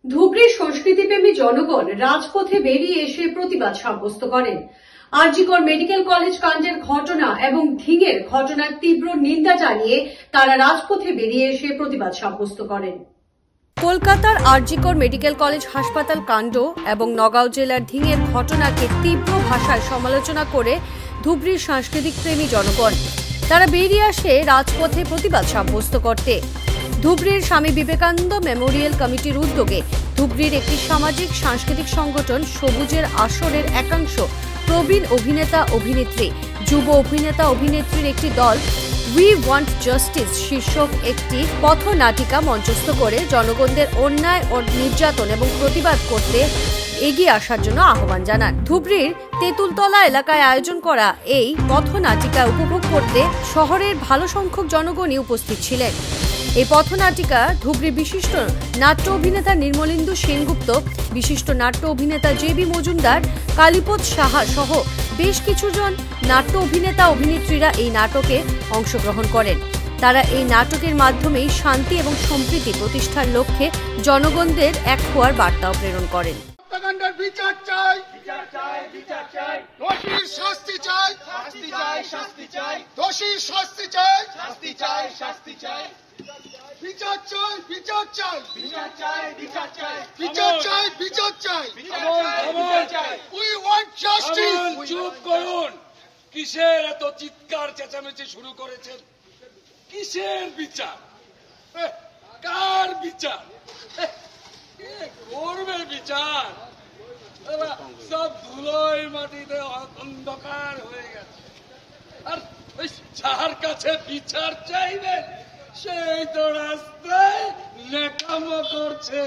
ধুবড়ীর সংস্কৃতিপ্রেমী জনগণ রাজপথে বেরিয়ে এসে প্রতিবাদ সাব্যস্ত করেন। আরজিকর মেডিকেল কলেজ কাণ্ডের ঘটনা এবং ধিঙের ঘটনার তীব্র নিন্দা জানিয়ে তারা রাজপথে বেরিয়ে এসে প্রতিবাদ সাব্যস্ত করেন। কলকাতার আরজিকর মেডিকেল কলেজ হাসপাতাল কাণ্ড এবং নগাঁও জেলার ধিঙের ঘটনাকে তীব্র ভাষায় সমালোচনা করে ধুবড়ীর সাংস্কৃতিক প্রেমী জনগণ তারা বেরিয়ে আসে রাজপথে প্রতিবাদ সাব্যস্ত করতে। ধুবড়ীর স্বামী বিবেকানন্দ মেমোরিয়াল কমিটির উদ্যোগে ধুবড়ীর একটি সামাজিক সাংস্কৃতিক সংগঠন সবুজের আসরের একাংশ প্রবীণ অভিনেতা অভিনেত্রী, যুব অভিনেতা অভিনেত্রীর একটি দল উই ওয়ান্ট জাস্টিস শীর্ষক একটি পথনাটিকা মঞ্চস্থ করে জনগণদের অন্যায় ও নির্যাতন এবং প্রতিবাদ করতে এগিয়ে আসার জন্য আহ্বান জানান। ধুবড়ীর তেঁতুলতলা এলাকায় আয়োজন করা এই পথনাটিকা উপভোগ করতে শহরের ভালো সংখ্যক জনগণই উপস্থিত ছিলেন। এই পথনাটিকা ধুবড়ী বিশিষ্ট নাট্য অভিনেতা নির্মলেন্দু সেনগুপ্ত, বিশিষ্ট নাট্য অভিনেতা জেবি মজুমদার, কালীপদ সাহা সহ বেশ কিছুজন নাট্য অভিনেতা অভিনেত্রীরা এই নাটকে অংশগ্রহণ করেন। তারা এই নাটকের মাধ্যমেই শান্তি এবং সম্প্রীতি প্রতিষ্ঠার লক্ষ্যে জনগণদের এক হওয়ার বার্তাও প্রেরণ করেন। বিচার চাই, বিচার চাই, বিচার চাই, দোষীর শাস্তি চাই, শাস্তি চাই, শাস্তি চাই, দোষীর শাস্তি চাই, শাস্তি চাই, শাস্তি চাই, বিচার চাই, বিচার চাই, বিচার চাই, বিচার চাই, বিচার চাই, বিচার চাই, বিচার চাই, উই ওয়ান্ট জাস্টিস। চুপ করুন, কিসের এত চিৎকার চেঁচামেচি শুরু করেছেন? কিসের বিচার? কার বিচার? করবে বিচার? সব ধুলোয় মাটিতে অন্ধকার হয়ে গেছে, আর যার কাছে বিচার চাইবেন সেই তো রাস্তায় নেকামো করছে।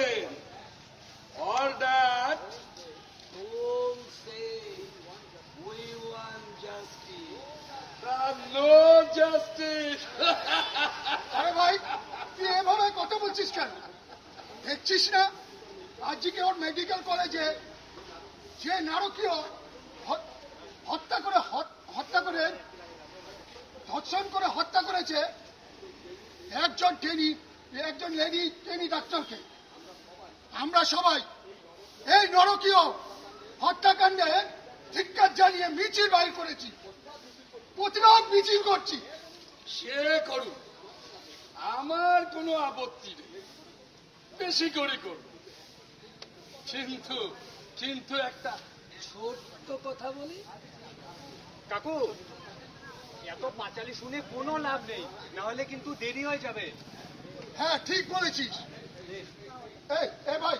Or that won't say we want justice, but no justice. আরে ভাই, তুই এভাবে কথা বলছিস কেন? দেখছিস না আজকে ওর মেডিকেল কলেজে যে নারকীয় হত্যা করে ধর্ষণ করে হত্যা করেছে একজন লেডি ট্রেনি ডাক্তারকে। আমরা সবাই এই নরকীয় হত্যাকাণ্ডে ধিক্কার জানিয়ে মিছিল বাইর করেছি, প্রতিবাদ মিছিল করছি। সে করুন, আমার কোনো আপত্তি নেই, বেশি করে করুন, কিন্তু একটা ছোট্ট কথা বলি। কাকু, এত পাঁচালি শুনে কোনো লাভ নেই, না হলে কিন্তু দেরি হয়ে যাবে। হ্যাঁ, ঠিক বলেছিস। এই ভাই,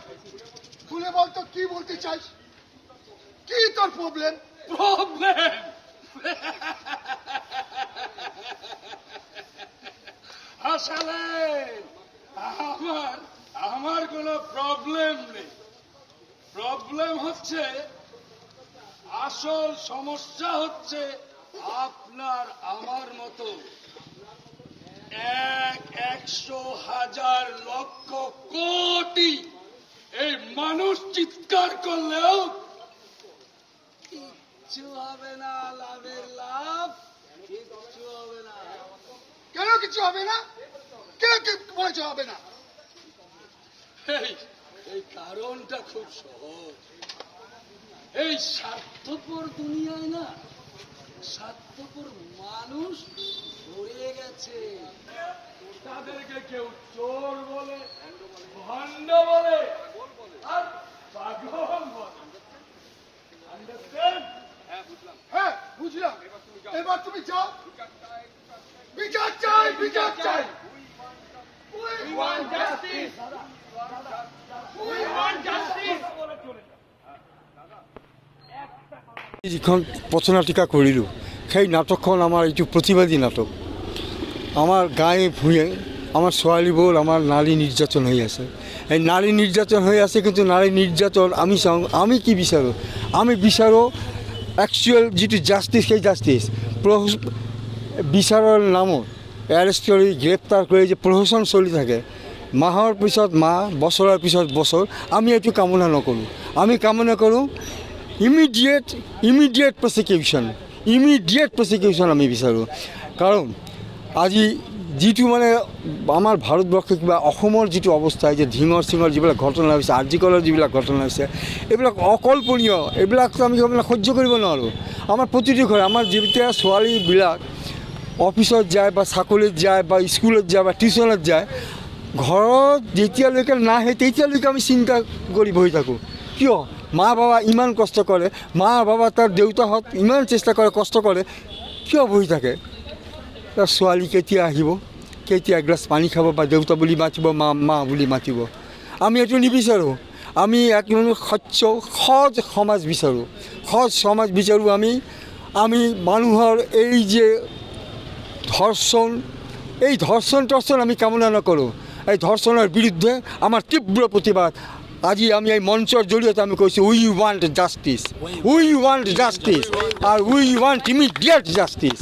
খুলে বলতো কি বলতে চাইস? কি তোর প্রবলেম? আসলে আমার কোনো প্রবলেম নেই। প্রবলেম হচ্ছে, আসল সমস্যা হচ্ছে আপনার আমার মতো 100,000 লক্ষ কোটি এই মানুষ চিৎকার করলেও কিচ্ছু হবে না, লাভের লাভ কিচ্ছু হবে না। কেন কিছু হবে না? কে বলেছে হবে না? এই কারণটা খুব সহজ। এই স্বার্থপর দুনিয়ায় না, স্বার্থপর মানুষ ভরে গেছে। তাদেরকে কেউ চোর বলে, ভণ্ড বলে, আর পাগল বলে। আন্ডারস্ট্যান্ড? হ্যাঁ, বুঝলাম। এবার তুমি যাও। বিচার চাই, বিচার চাই, we want justice, we want justice. যিখন পথনাটিকা কৰিলোঁ সেই নাটকখন আমাৰ এইটো প্ৰতিবাদী নাটক। আমাৰ গাঁৱে ভূঞে আমাৰ ছোৱালীবোৰ আমাৰ নাৰী নিৰ্যাতন হৈ আছে। এই নাৰী নিৰ্যাতন হৈ আছে, কিন্তু নাৰী নিৰ্যাতন আমি চাওঁ, আমি কি বিচাৰোঁ? আমি বিচাৰোঁ একচুৱেল যিটো জাষ্টিছ, সেই জাষ্টিছ বিচাৰৰ নামত এৰেষ্ট কৰি গ্ৰেপ্তাৰ কৰি যে প্ৰহসন চলি থাকে মাহৰ পিছত মাহ, বছৰৰ পিছত বছৰ, আমি এইটো কামনা নকৰোঁ। আমি কামনা কৰোঁ ইমিডিয়েট প্ৰচিকিউশ্যন আমি বিচাৰোঁ। কাৰণ আজি যিটো মানে আমাৰ ভাৰতবৰ্ষে কিবা অসমৰ যিটো অৱস্থা যে ধিঙৰ চিঙৰ যিবিলাক ঘটনা হৈছে আৰ্জিকলৰ যিবিলাক ঘটনা হৈছে এইবিলাক অকল্পনীয় এইবিলাকতো আমি মানে সহ্য কৰিব নোৱাৰোঁ আমাৰ প্ৰতিটো ঘৰে আমাৰ যেতিয়া ছোৱালীবিলাক অফিচত যায় বা চাকৰিত যায় বা স্কুলত যায় বা টিউশ্যনত যায় ঘৰত যেতিয়ালৈকে নাহে তেতিয়ালৈকে আমি চিন্তা কৰি বহি থাকোঁ কিয় মা বাবা ইমান কষ্ট কৰে মা বাবা তাৰ দেউতাহঁত ইমান চেষ্টা কৰে কষ্ট কৰে কিয় বহি থাকে তাৰ ছোৱালী কেতিয়া আহিব কেতিয়া এগিলাচ পানী খাব বা দেউতা বুলি মাতিব মা বুলি মাতিব আমি এইটো নিবিচাৰোঁ আমি এক সৎ সমাজ বিচাৰোঁ সৎ সমাজ বিচাৰোঁ আমি মানুহৰ এই যে ধৰ্ষণ এই ধৰ্ষণ আমি কামনা নকৰোঁ এই ধৰ্ষণৰ বিৰুদ্ধে আমাৰ তীব্ৰ প্ৰতিবাদ আজি আমি এই মঞ্চৰ জৰিয়তে আমি কৈছোঁ উই ৱান্ট জাষ্টিছ আৰু উই ৱান্ট ইমিডিয়েট জাষ্টিছ